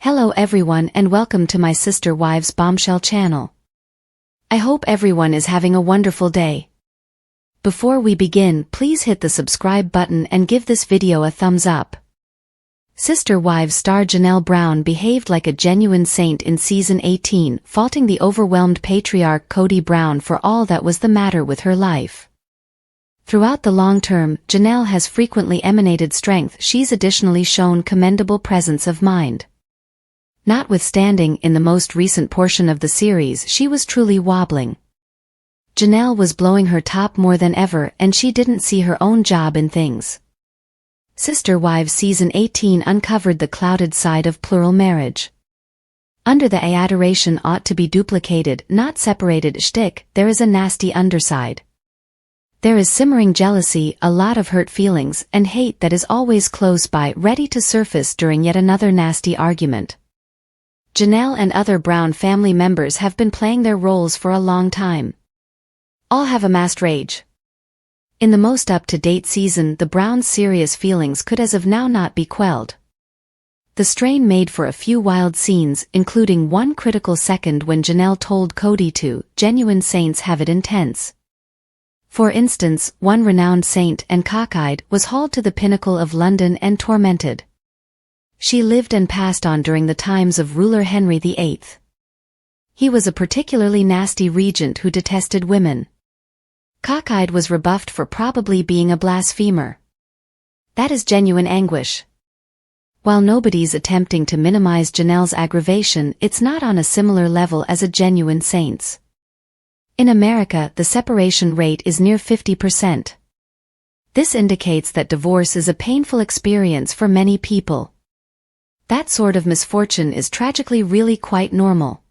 Hello everyone and welcome to my sister wives Bombshell channel. I hope everyone is having a wonderful day. Before we begin, please hit the subscribe button and give this video a thumbs up. Sister Wives star Janelle Brown behaved like a genuine saint in season 18, faulting the overwhelmed patriarch Kody Brown for all that was the matter with her life. Throughout the long term, Janelle has frequently emanated strength. She's additionally shown commendable presence of mind. Notwithstanding, in the most recent portion of the series she was truly wobbling. Janelle was blowing her top more than ever and she didn't see her own job in things. Sister Wives season 18 uncovered the clouded side of plural marriage. Under the adoration ought to be duplicated, not separated shtick, there is a nasty underside. There is simmering jealousy, a lot of hurt feelings, and hate that is always close by, ready to surface during yet another nasty argument. Janelle and other Brown family members have been playing their roles for a long time. All have amassed rage. In the most up-to-date season, the Browns' serious feelings could as of now not be quelled. The strain made for a few wild scenes, including one critical second when Janelle told Kody to, "Genuine saints have it intense." For instance, one renowned saint and cockeyed was hauled to the pinnacle of London and tormented. She lived and passed on during the times of ruler Henry VIII. He was a particularly nasty regent who detested women. Cockeyed was rebuffed for probably being a blasphemer. That is genuine anguish. While nobody's attempting to minimize Janelle's aggravation, it's not on a similar level as a genuine saint's. In America, the separation rate is near 50%. This indicates that divorce is a painful experience for many people. That sort of misfortune is tragically really quite normal.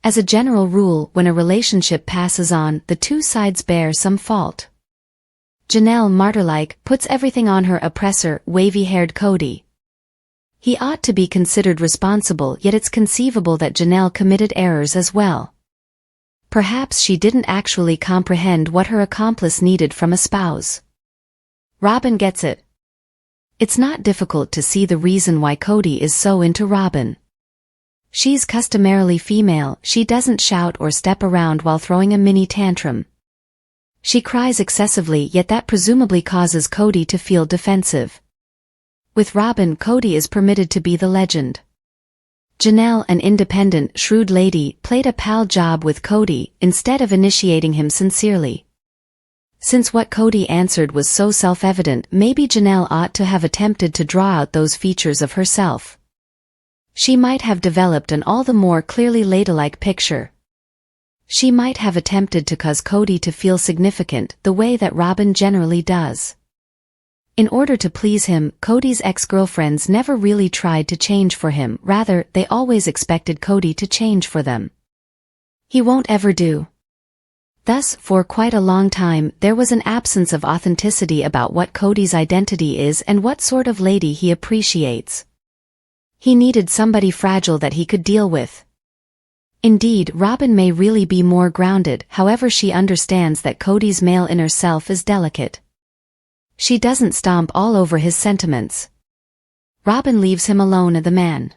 As a general rule, when a relationship passes on, the two sides bear some fault. Janelle, martyr-like, puts everything on her oppressor, wavy-haired Kody. He ought to be considered responsible, yet it's conceivable that Janelle committed errors as well. Perhaps she didn't actually comprehend what her accomplice needed from a spouse. Robin gets it. It's not difficult to see the reason why Kody is so into Robin. She's customarily female, she doesn't shout or step around while throwing a mini tantrum. She cries excessively, yet that presumably causes Kody to feel defensive. With Robin, Kody is permitted to be the legend. Janelle, an independent, shrewd lady, played a pal job with Kody, instead of initiating him sincerely. Since what Kody answered was so self-evident, maybe Janelle ought to have attempted to draw out those features of herself. She might have developed an all the more clearly ladylike picture. She might have attempted to cause Kody to feel significant, the way that Robin generally does. In order to please him, Kody's ex-girlfriends never really tried to change for him, rather, they always expected Kody to change for them. He won't ever do. Thus, for quite a long time, there was an absence of authenticity about what Kody's identity is and what sort of lady he appreciates. He needed somebody fragile that he could deal with. Indeed, Robin may really be more grounded, however she understands that Kody's male inner self is delicate. She doesn't stomp all over his sentiments. Robin leaves him alone as the man.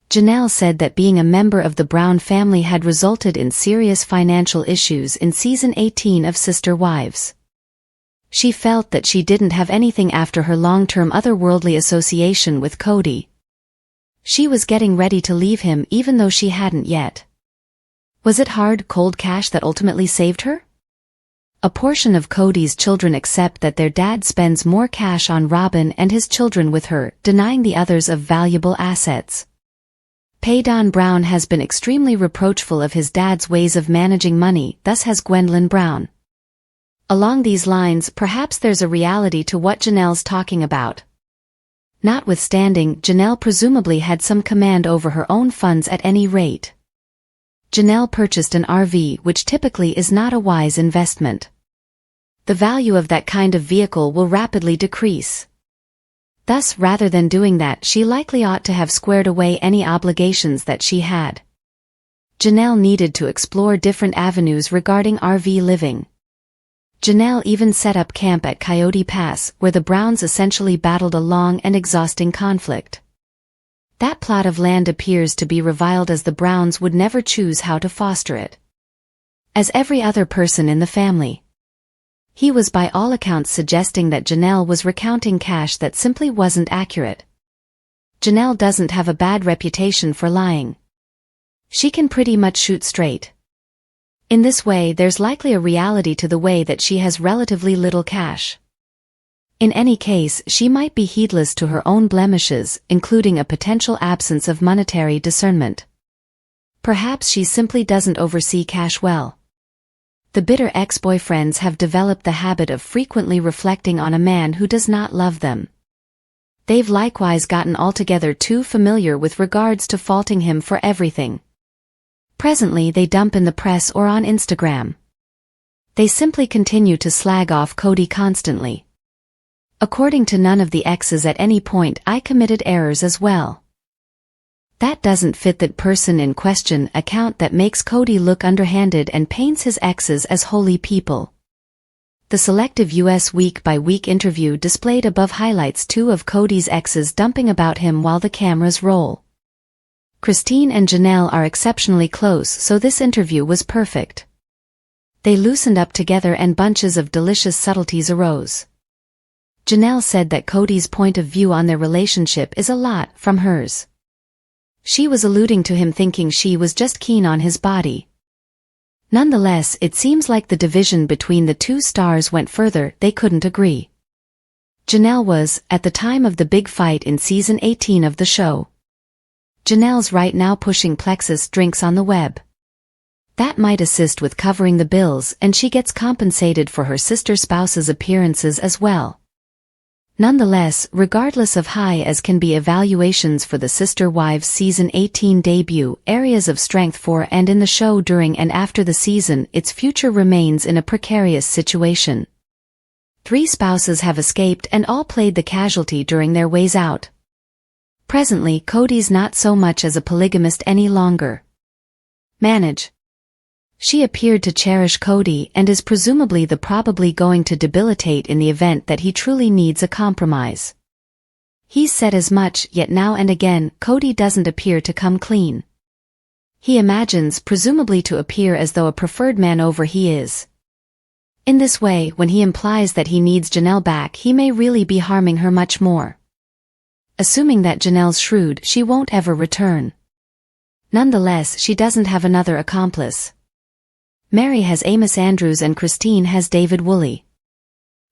Janelle said that being a member of the Brown family had resulted in serious financial issues in season 18 of Sister Wives. She felt that she didn't have anything after her long-term otherworldly association with Kody. She was getting ready to leave him even though she hadn't yet. Was it hard, cold cash that ultimately saved her? A portion of Kody's children accept that their dad spends more cash on Robin and his children with her, denying the others of valuable assets. Don Brown has been extremely reproachful of his dad's ways of managing money, thus has Gwendolyn Brown. Along these lines, perhaps there's a reality to what Janelle's talking about. Notwithstanding, Janelle presumably had some command over her own funds at any rate. Janelle purchased an RV, which typically is not a wise investment. The value of that kind of vehicle will rapidly decrease. Thus, rather than doing that, she likely ought to have squared away any obligations that she had. Janelle needed to explore different avenues regarding RV living. Janelle even set up camp at Coyote Pass, where the Browns essentially battled a long and exhausting conflict. That plot of land appears to be reviled as the Browns would never choose how to foster it. As every other person in the family. He was by all accounts suggesting that Janelle was recounting cash that simply wasn't accurate. Janelle doesn't have a bad reputation for lying. She can pretty much shoot straight. In this way, there's likely a reality to the way that she has relatively little cash. In any case, she might be heedless to her own blemishes, including a potential absence of monetary discernment. Perhaps she simply doesn't oversee cash well. The bitter ex-boyfriends have developed the habit of frequently reflecting on a man who does not love them. They've likewise gotten altogether too familiar with regards to faulting him for everything. Presently they dump in the press or on Instagram. They simply continue to slag off Kody constantly. According to none of the exes at any point I committed errors as well. That doesn't fit that person in question account that makes Kody look underhanded and paints his exes as holy people. The selective US week-by-week interview displayed above highlights two of Kody's exes dumping about him while the cameras roll. Christine and Janelle are exceptionally close, so this interview was perfect. They loosened up together and bunches of delicious subtleties arose. Janelle said that Kody's point of view on their relationship is a lot from hers. She was alluding to him thinking she was just keen on his body. Nonetheless, it seems like the division between the two stars went further, they couldn't agree. Janelle was, at the time of the big fight in season 18 of the show. Janelle's right now pushing Plexus drinks on the web. That might assist with covering the bills, and she gets compensated for her sister spouse's appearances as well. Nonetheless, regardless of high as can be evaluations for the Sister Wives season 18 debut, areas of strength for and in the show during and after the season, its future remains in a precarious situation. 3 spouses have escaped and all played the casualty during their ways out. Presently, Kody's not so much as a polygamist any longer. Manage. She appeared to cherish Kody and is presumably probably going to debilitate in the event that he truly needs a compromise. He's said as much, yet now and again, Kody doesn't appear to come clean. He imagines presumably to appear as though a preferred man over he is. In this way, when he implies that he needs Janelle back, he may really be harming her much more. Assuming that Janelle's shrewd, she won't ever return. Nonetheless, she doesn't have another accomplice. Mary has Amos Andrews and Christine has David Woolley.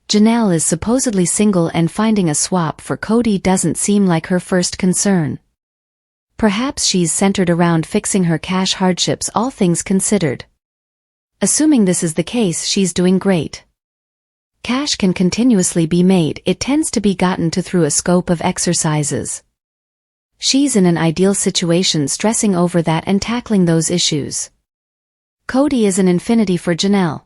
Janelle is supposedly single and finding a swap for Kody doesn't seem like her first concern. Perhaps she's centered around fixing her cash hardships, all things considered. Assuming this is the case, she's doing great. Cash can continuously be made, it tends to be gotten to through a scope of exercises. She's in an ideal situation stressing over that and tackling those issues. Kody is an infinity for Janelle.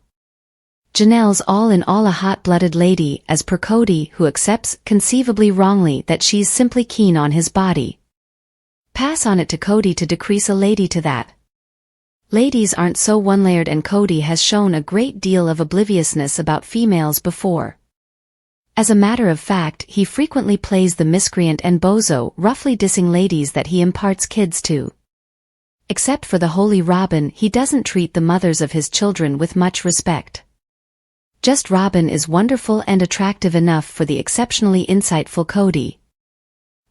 Janelle's all in all a hot-blooded lady, as per Kody, who accepts, conceivably wrongly, that she's simply keen on his body. Pass on it to Kody to decrease a lady to that. Ladies aren't so one-layered, and Kody has shown a great deal of obliviousness about females before. As a matter of fact, he frequently plays the miscreant and bozo, roughly dissing ladies that he imparts kids to. Except for the holy Robin, he doesn't treat the mothers of his children with much respect. Just Robin is wonderful and attractive enough for the exceptionally insightful Kody.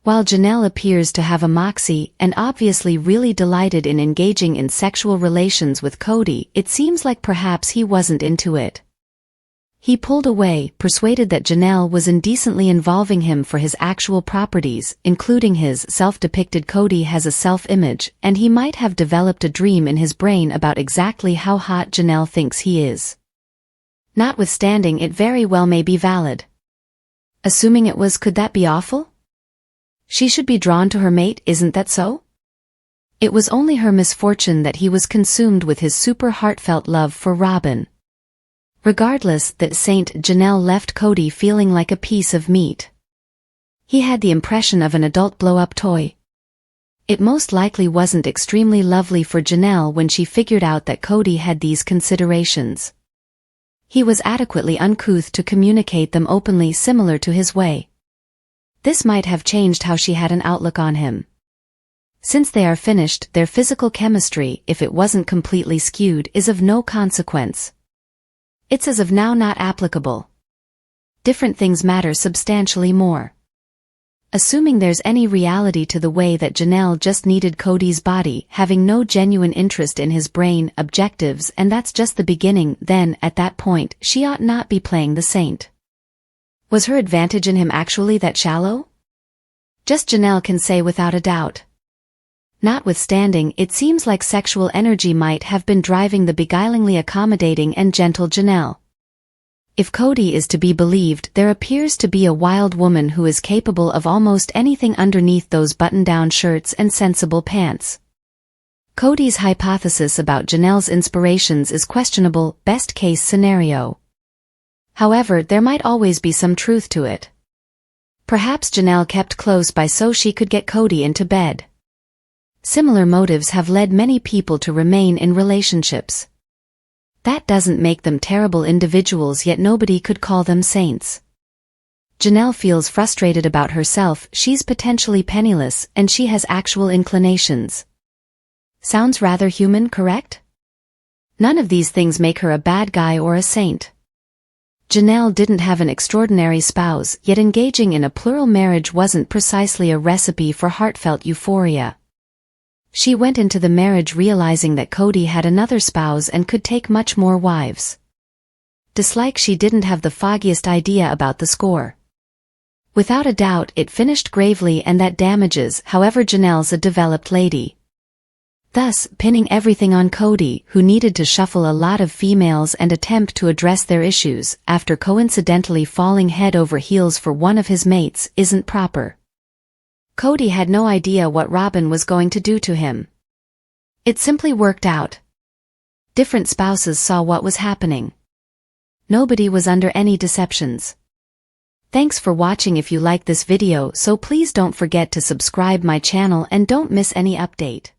While Janelle appears to have a moxie and obviously really delighted in engaging in sexual relations with Kody, it seems like perhaps he wasn't into it. He pulled away, persuaded that Janelle was indecently involving him for his actual properties, including his self-depicted. Kody has a self-image, and he might have developed a dream in his brain about exactly how hot Janelle thinks he is. Notwithstanding, it very well may be valid. Assuming it was, could that be awful? She should be drawn to her mate, isn't that so? It was only her misfortune that he was consumed with his super heartfelt love for Robin. Regardless, that Saint Janelle left Kody feeling like a piece of meat. He had the impression of an adult blow-up toy. It most likely wasn't extremely lovely for Janelle when she figured out that Kody had these considerations. He was adequately uncouth to communicate them openly, similar to his way. This might have changed how she had an outlook on him. Since they are finished, their physical chemistry, if it wasn't completely skewed, is of no consequence. It's as of now not applicable. Different things matter substantially more. Assuming there's any reality to the way that Janelle just needed Kody's body, having no genuine interest in his brain, objectives, and that's just the beginning, then, at that point, she ought not be playing the saint. Was her advantage in him actually that shallow? Just Janelle can say without a doubt. Notwithstanding, it seems like sexual energy might have been driving the beguilingly accommodating and gentle Janelle. If Kody is to be believed, there appears to be a wild woman who is capable of almost anything underneath those button-down shirts and sensible pants. Kody's hypothesis about Janelle's inspirations is questionable, best-case scenario. However, there might always be some truth to it. Perhaps Janelle kept close by so she could get Kody into bed. Similar motives have led many people to remain in relationships. That doesn't make them terrible individuals, yet nobody could call them saints. Janelle feels frustrated about herself, she's potentially penniless, and she has actual inclinations. Sounds rather human, correct? None of these things make her a bad guy or a saint. Janelle didn't have an extraordinary spouse, yet engaging in a plural marriage wasn't precisely a recipe for heartfelt euphoria. She went into the marriage realizing that Kody had another spouse and could take much more wives. Dislike she didn't have the foggiest idea about the score. Without a doubt, it finished gravely, and that damages, however Janelle's a developed lady. Thus, pinning everything on Kody, who needed to shuffle a lot of females and attempt to address their issues, after coincidentally falling head over heels for one of his mates, isn't proper. Kody had no idea what Robin was going to do to him. It simply worked out. Different spouses saw what was happening. Nobody was under any deceptions. Thanks for watching. If you like this video, so please don't forget to subscribe my channel and don't miss any update.